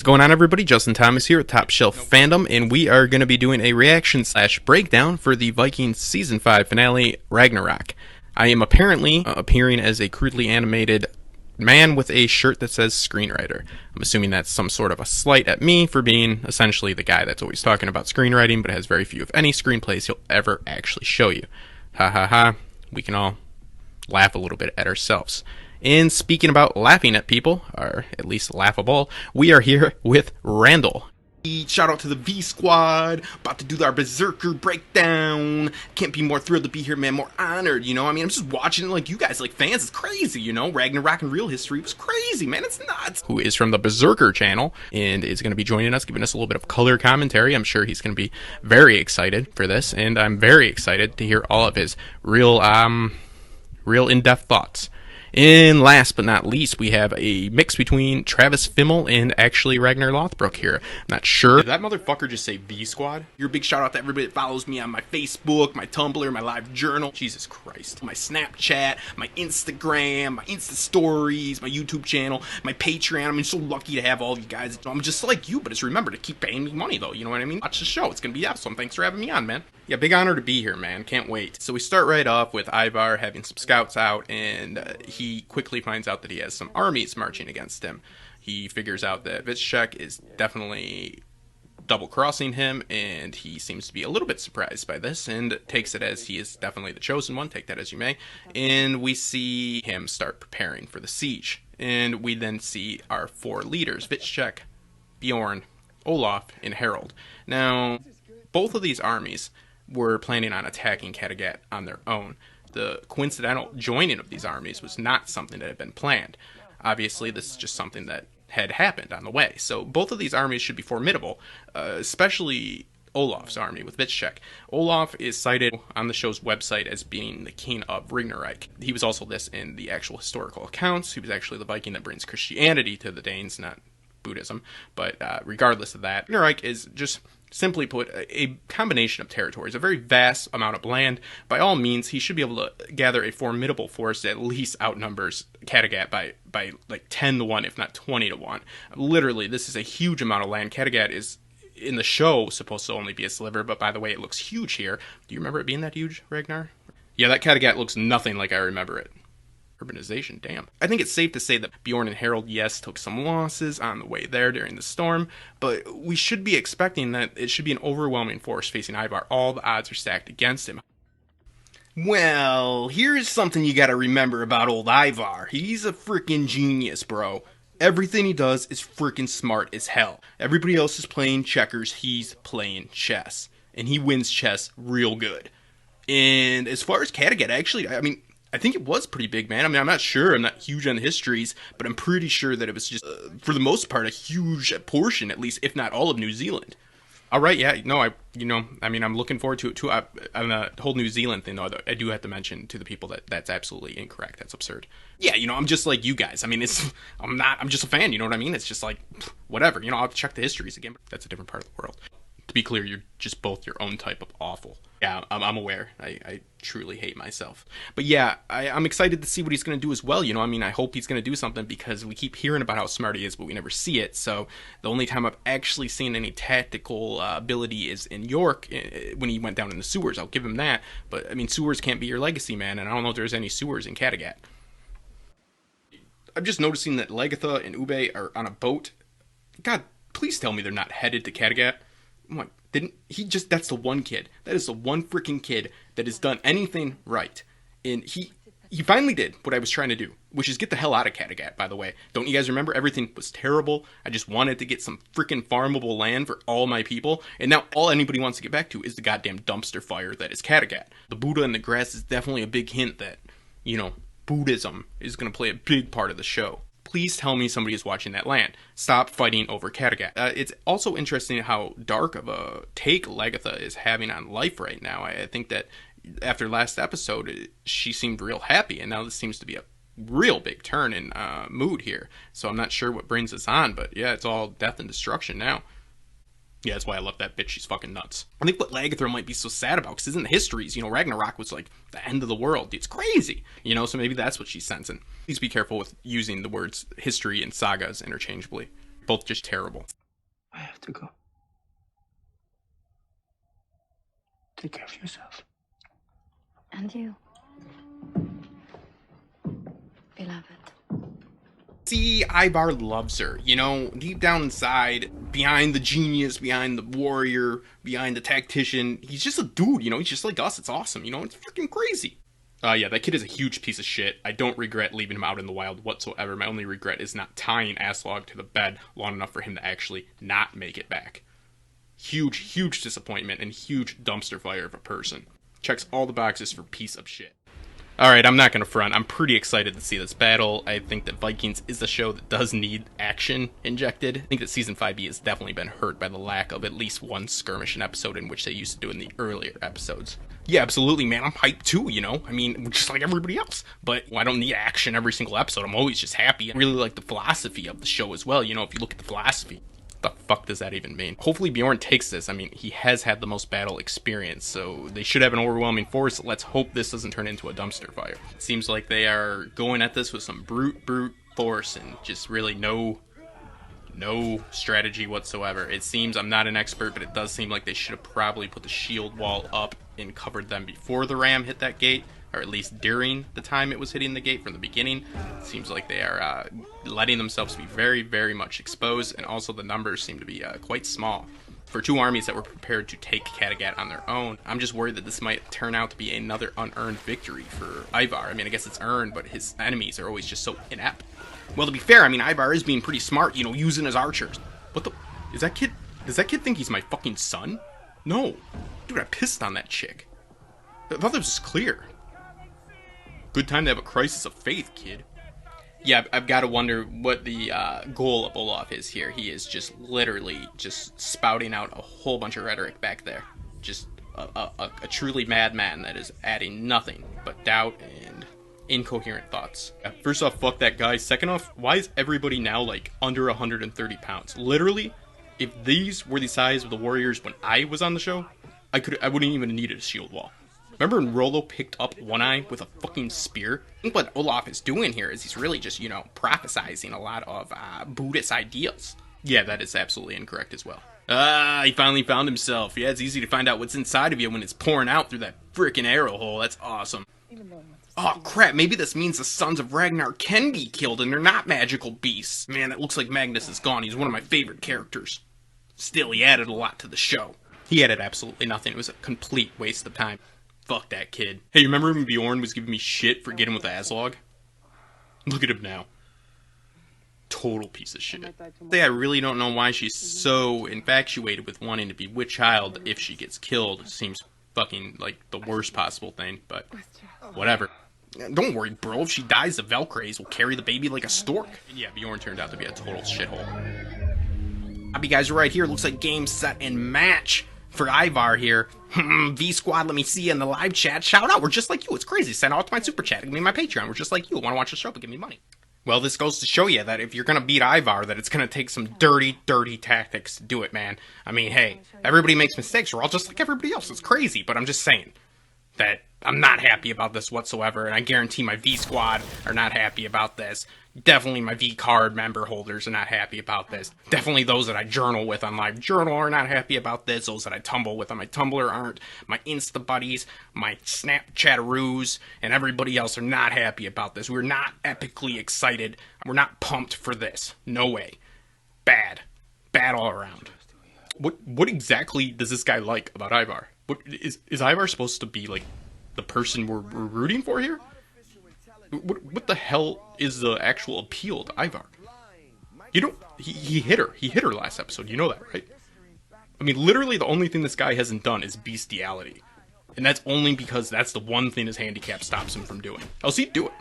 What's going on, everybody? Justin Thomas here at TopShelf Fandom, and we are going to be doing a reaction / breakdown for the Vikings Season 5 finale, Ragnarok. I am apparently appearing as a crudely animated man with a shirt that says screenwriter. I'm assuming that's some sort of a slight at me for being essentially the guy that's always talking about screenwriting, but has very few, if any, screenplays he'll ever actually show you. Ha ha ha. We can all laugh a little bit at ourselves. And speaking about laughing at people, or at least laughable, we are here with Randall. Shout out to the V Squad, about to do our Berserker breakdown. Can't be more thrilled to be here, man, more honored, you know? I mean, I'm just watching like you guys, like fans, it's crazy, you know? Ragnarok in real history was crazy, man, it's nuts. Who is from the Berserker channel, and is going to be joining us, giving us a little bit of color commentary. I'm sure he's going to be very excited for this, and I'm very excited to hear all of his real in-depth thoughts. And last but not least, we have a mix between Travis Fimmel and actually Ragnar Lothbrok here. I'm not sure. Did that motherfucker just say V Squad? Your big shout out to everybody that follows me on my Facebook, my Tumblr, my live journal. Jesus Christ. My Snapchat, my Instagram, my Insta stories, my YouTube channel, my Patreon. I'm so lucky to have all of you guys. I'm just like you, but just remember to keep paying me money though. You know what I mean? Watch the show. It's going to be awesome. Thanks for having me on, man. Yeah, big honor to be here, man. Can't wait. So we start right off with Ivar having some scouts out, and he quickly finds out that he has some armies marching against him. He figures out that Vitshek is definitely double-crossing him, and he seems to be a little bit surprised by this, and takes it as he is definitely the chosen one, take that as you may. And we see him start preparing for the siege. And we then see our four leaders, Vitshek, Bjorn, Olaf, and Harold. Now, both of these armies were planning on attacking Kattegat on their own. The coincidental joining of these armies was not something that had been planned. Obviously, this is just something that had happened on the way. So both of these armies should be formidable, especially Olaf's army with Vitshek. Olaf is cited on the show's website as being the king of Ragnarok. He was also this in the actual historical accounts. He was actually the Viking that brings Christianity to the Danes, not Buddhism. But regardless of that, Ragnarok is just, simply put, a combination of territories, a very vast amount of land. By all means, he should be able to gather a formidable force that at least outnumbers Kattegat by like 10 to 1, if not 20 to 1. Literally, this is a huge amount of land. Kattegat is, in the show, supposed to only be a sliver, but by the way, it looks huge here. Do you remember it being that huge, Ragnar? Yeah, that Kattegat looks nothing like I remember it. Urbanization, damn. I think it's safe to say that Bjorn and Harold, yes, took some losses on the way there during the storm, but we should be expecting that it should be an overwhelming force facing Ivar. All the odds are stacked against him. Well, here's something you gotta remember about old Ivar. He's a freaking genius, bro. Everything he does is freaking smart as hell. Everybody else is playing checkers, he's playing chess. And he wins chess real good. And as far as Kattegat, actually, I think it was pretty big, man. I'm not sure. I'm not huge on the histories, but I'm pretty sure that it was just, for the most part, a huge portion, at least, if not all of New Zealand. All right, yeah, no, I'm looking forward to it, too. On the whole New Zealand thing, though, I do have to mention to the people that that's absolutely incorrect. That's absurd. Yeah, I'm just like you guys. I'm just a fan, you know what I mean? It's just like, whatever, I'll have to check the histories again. That's a different part of the world. To be clear, you're just both your own type of awful. Yeah, I'm aware. I truly hate myself. But yeah, I'm excited to see what he's going to do as well. I hope he's going to do something because we keep hearing about how smart he is, but we never see it. So the only time I've actually seen any tactical ability is in York when he went down in the sewers. I'll give him that. But, sewers can't be your legacy, man, and I don't know if there's any sewers in Kattegat. I'm just noticing that Lagertha and Ube are on a boat. God, please tell me they're not headed to Kattegat. What? That's the one kid. That is the one freaking kid that has done anything right. And he finally did what I was trying to do, which is get the hell out of Kattegat, by the way. Don't you guys remember? Everything was terrible. I just wanted to get some freaking farmable land for all my people. And now all anybody wants to get back to is the goddamn dumpster fire that is Kattegat. The Buddha in the grass is definitely a big hint that, Buddhism is going to play a big part of the show. Please tell me somebody is watching that land. Stop fighting over Kattegat. It's also interesting how dark of a take Lagertha is having on life right now. I think that after last episode, she seemed real happy, and now this seems to be a real big turn in mood here. So I'm not sure what brings us on, but yeah, it's all death and destruction now. Yeah, that's why I love that bitch. She's fucking nuts. I think what Lagertha might be so sad about, because in the histories, Ragnarok was like the end of the world. It's crazy, so maybe that's what she's sensing. Please be careful with using the words history and sagas interchangeably. Both just terrible. I have to go. Take care of yourself. And you, beloved. See, Ivar loves her, you know, deep down inside, behind the genius, behind the warrior, behind the tactician, he's just a dude, you know, he's just like us, it's awesome, you know, it's freaking crazy. Yeah, that kid is a huge piece of shit. I don't regret leaving him out in the wild whatsoever. My only regret is not tying Aslog to the bed long enough for him to actually not make it back. Huge disappointment and huge dumpster fire of a person. Checks all the boxes for piece of shit. Alright, I'm not going to front. I'm pretty excited to see this battle. I think that Vikings is a show that does need action injected. I think that Season 5B has definitely been hurt by the lack of at least one skirmish an episode in which they used to do in the earlier episodes. Yeah, absolutely, man. I'm hyped too, you know? I mean, just like everybody else. But I don't need action every single episode. I'm always just happy. I really like the philosophy of the show as well. You know, if you look at the philosophy. What the fuck does that even mean? Hopefully Bjorn takes this. I mean, he has had the most battle experience, so they should have an overwhelming force. Let's hope this doesn't turn into a dumpster fire. It seems like they are going at this with some brute force and just really no strategy whatsoever. It seems, I'm not an expert, but it does seem like they should have probably put the shield wall up and covered them before the ram hit that gate, or at least during the time it was hitting the gate from the beginning. It seems like they are letting themselves be very much exposed, and also the numbers seem to be quite small. For two armies that were prepared to take Kattegat on their own, I'm just worried that this might turn out to be another unearned victory for Ivar. I mean, I guess it's earned, but his enemies are always just so inept. Well, to be fair, I mean, Ivar is being pretty smart, you know, using his archers. What the... Does that kid think he's my fucking son? No. Dude, I pissed on that chick. I thought this was clear. Good time to have a crisis of faith, kid. Yeah, I've got to wonder what the goal of Olaf is here. He is just literally just spouting out a whole bunch of rhetoric back there. Just a truly madman that is adding nothing but doubt and incoherent thoughts. First off, fuck that guy. Second off, why is everybody now like under 130 pounds? Literally, if these were the size of the warriors when I was on the show, I wouldn't even have needed a shield wall. Remember when Rollo picked up One Eye with a fucking spear? I think what Olaf is doing here is he's really just, you know, prophesizing a lot of Buddhist ideals. Yeah, that is absolutely incorrect as well. He finally found himself. Yeah, it's easy to find out what's inside of you when it's pouring out through that frickin' arrow hole. That's awesome. Oh, crap, maybe this means the sons of Ragnar can be killed and they're not magical beasts. Man, it looks like Magnus is gone. He's one of my favorite characters. Still, he added a lot to the show. He added absolutely nothing. It was a complete waste of time. Fuck that kid. Hey, remember when Bjorn was giving me shit for getting with Aslog? Look at him now. Total piece of shit. I really don't know why she's so infatuated with wanting to be with child if she gets killed. Seems fucking like the worst possible thing, but whatever. Don't worry, bro. If she dies, the Velcraze will carry the baby like a stork. Yeah, Bjorn turned out to be a total shithole. I'll you guys right here. Looks like game, set, and match for Ivar here. V-Squad, let me see you in the live chat. Shout out, we're just like you. It's crazy. Send out to my super chat. Give me my Patreon. We're just like you. Want to watch the show, but give me money. Well, this goes to show you that if you're going to beat Ivar, that it's going to take some dirty tactics to do it, man. I mean, hey, everybody makes mistakes. We're all just like everybody else. It's crazy, but I'm just saying that I'm not happy about this whatsoever, and I guarantee my V-Squad are not happy about this. Definitely my V-Card member holders are not happy about this. Definitely those that I journal with on Live Journal are not happy about this. Those that I tumble with on my Tumblr aren't. My Insta buddies, my Snapchattaroos, and everybody else are not happy about this. We're not epically excited. We're not pumped for this. No way. Bad. Bad all around. What exactly does this guy like about Ivar? What is Ivar supposed to be like the person we're rooting for here? What the hell is the actual appeal to Ivar? You know, he hit her. He hit her last episode. You know that, right? I mean, literally the only thing this guy hasn't done is bestiality. And that's only because that's the one thing his handicap stops him from doing. Else he'd do it.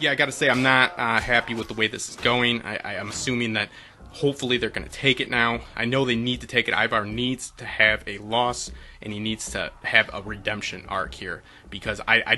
Yeah, I gotta say, I'm not happy with the way this is going. I'm assuming that hopefully they're going to take it now. I know they need to take it. Ivar needs to have a loss, and he needs to have a redemption arc here, because I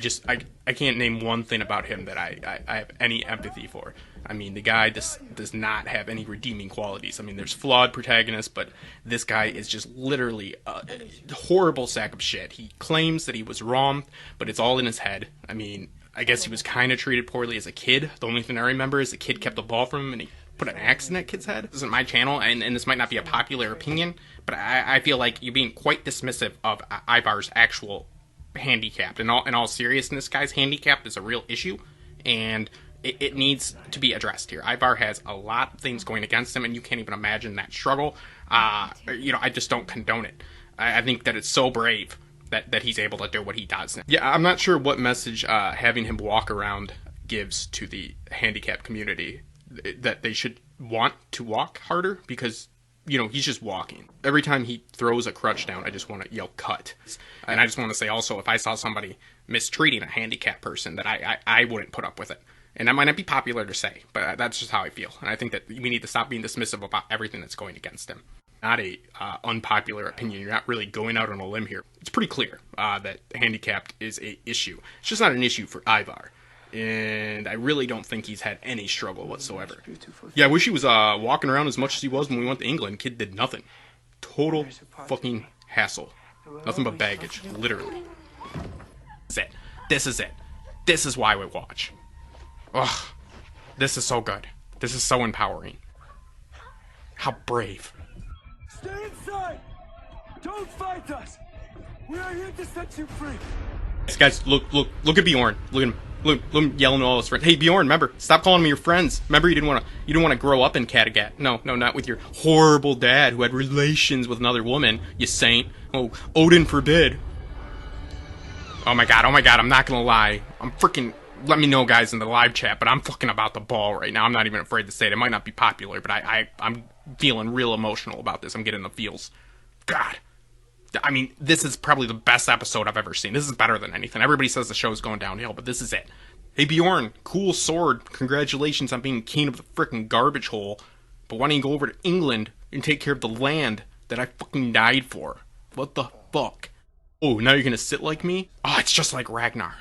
can't name one thing about him that I have any empathy for. I mean, the guy does not have any redeeming qualities. I mean, there's flawed protagonists, but this guy is just literally a horrible sack of shit. He claims that he was wrong, but it's all in his head. I mean, I guess he was kind of treated poorly as a kid. The only thing I remember is the kid kept the ball from him, and he put an axe in that kid's head. This isn't my channel, and this might not be a popular opinion, but I feel like you're being quite dismissive of Ivar's actual handicap. In all seriousness, guys, handicap is a real issue, and it needs to be addressed here. Ivar has a lot of things going against him, and you can't even imagine that struggle. I just don't condone it. I think that it's so brave that he's able to do what he does. Yeah, I'm not sure what message having him walk around gives to the handicapped community, that they should want to walk harder, because, he's just walking. Every time he throws a crutch down, I just want to yell, cut. And I just want to say also, if I saw somebody mistreating a handicapped person, that I wouldn't put up with it. And that might not be popular to say, but that's just how I feel. And I think that we need to stop being dismissive about everything that's going against him. Not a unpopular opinion. You're not really going out on a limb here. It's pretty clear that handicapped is a issue. It's just not an issue for Ivar. And I really don't think he's had any struggle whatsoever. Yeah, I wish he was walking around as much as he was when we went to England. Kid did nothing. Total fucking hassle. Nothing but baggage, literally. This is it. This is it. This is why we watch. Ugh. This is so good. This is so empowering. How brave. Stay inside! Don't fight us! We are here to set you free! Guys, look at Bjorn. Look at him. Look at him yelling at all his friends. Hey Bjorn, remember, stop calling me your friends. Remember, you didn't want to grow up in Kattegat. No, not with your horrible dad who had relations with another woman, you saint. Oh, Odin forbid. Oh my god, I'm not gonna lie. Let me know, guys, in the live chat, but I'm fucking about the ball right now. I'm not even afraid to say it. It might not be popular, but I'm feeling real emotional about this. I'm getting the feels. God. I mean, this is probably the best episode I've ever seen. This is better than anything. Everybody says the show's going downhill, but this is it. Hey, Bjorn, cool sword. Congratulations on being king of the frickin' garbage hole. But why don't you go over to England and take care of the land that I fucking died for? What the fuck? Oh, now you're gonna sit like me? Oh, it's just like Ragnar.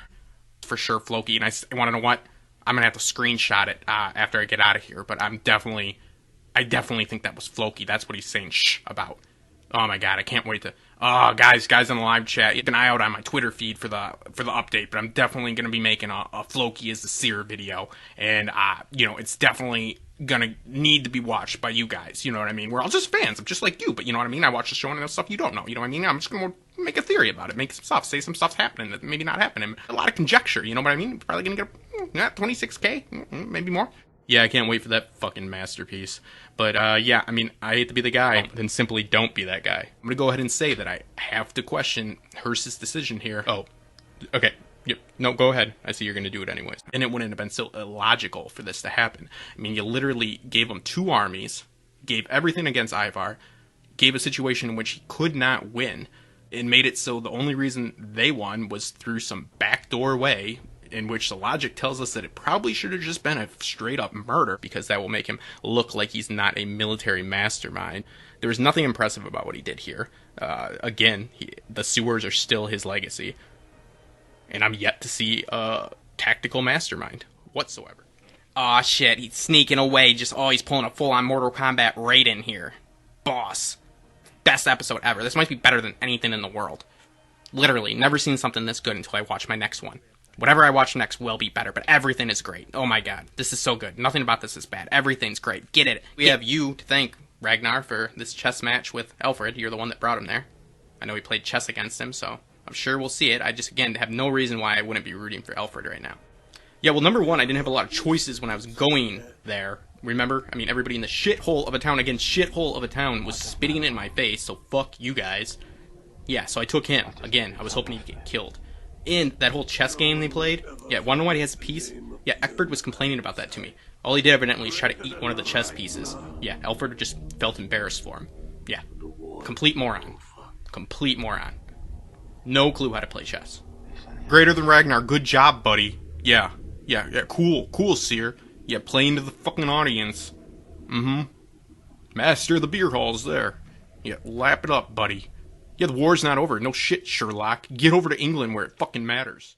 For sure, Floki. And I want to know what? I'm gonna have to screenshot it after I get out of here. But I definitely think that was Floki. That's what he's saying shh about. Oh my god, I can't wait to. Oh, guys in the live chat, keep an eye out on my Twitter feed for the update. But I'm definitely gonna be making a Floki as the seer video, and it's definitely gonna need to be watched by you guys. You know what I mean? We're all just fans. I'm just like you, but you know what I mean? I watch the show and there's stuff you don't know. You know what I mean? I'm just gonna make a theory about it, make some stuff, say some stuff's happening that maybe not happening. A lot of conjecture. You know what I mean? Probably gonna get 26K, maybe more. Yeah, I can't wait for that fucking masterpiece. But, yeah, I mean, I hate to be the guy, then simply don't be that guy. I'm gonna go ahead and say that I have to question Hearst's decision here. Oh, okay. Yep. No, go ahead. I see you're gonna do it anyways. And it wouldn't have been so illogical for this to happen. I mean, you literally gave him 2 armies, gave everything against Ivar, gave a situation in which he could not win, and made it so the only reason they won was through some backdoor way, in which the logic tells us that it probably should have just been a straight-up murder, because that will make him look like he's not a military mastermind. There was nothing impressive about what he did here. Again, the sewers are still his legacy. And I'm yet to see a tactical mastermind whatsoever. Aw, shit, he's sneaking away, he's pulling a full-on Mortal Kombat Raiden here. Boss. Best episode ever. This might be better than anything in the world. Literally, never seen something this good until I watch my next one. Whatever I watch next will be better, but everything is great. Oh my god, this is so good. Nothing about this is bad. Everything's great. Get it. We have you to thank, Ragnar, for this chess match with Alfred. You're the one that brought him there. I know he played chess against him, so I'm sure we'll see it. I just, again, have no reason why I wouldn't be rooting for Alfred right now. Yeah, well, number one, I didn't have a lot of choices when I was going there. Remember? I mean, everybody in the shithole of a town, again, shithole of a town, was spitting in my face, so fuck you guys. Yeah, so I took him. Again, I was hoping he'd get killed. In that whole chess game they played, yeah, wanna know why he has a piece? Yeah, Eckberg was complaining about that to me. All he did evidently was try to eat one of the chess pieces. Yeah, Alfred just felt embarrassed for him. Yeah, complete moron. Complete moron. No clue how to play chess. Greater than Ragnar, good job, buddy. Yeah, cool, Seer. Yeah, playing to the fucking audience. Master of the beer halls there. Yeah, lap it up, buddy. Yeah, the war's not over. No shit, Sherlock. Get over to England where it fucking matters.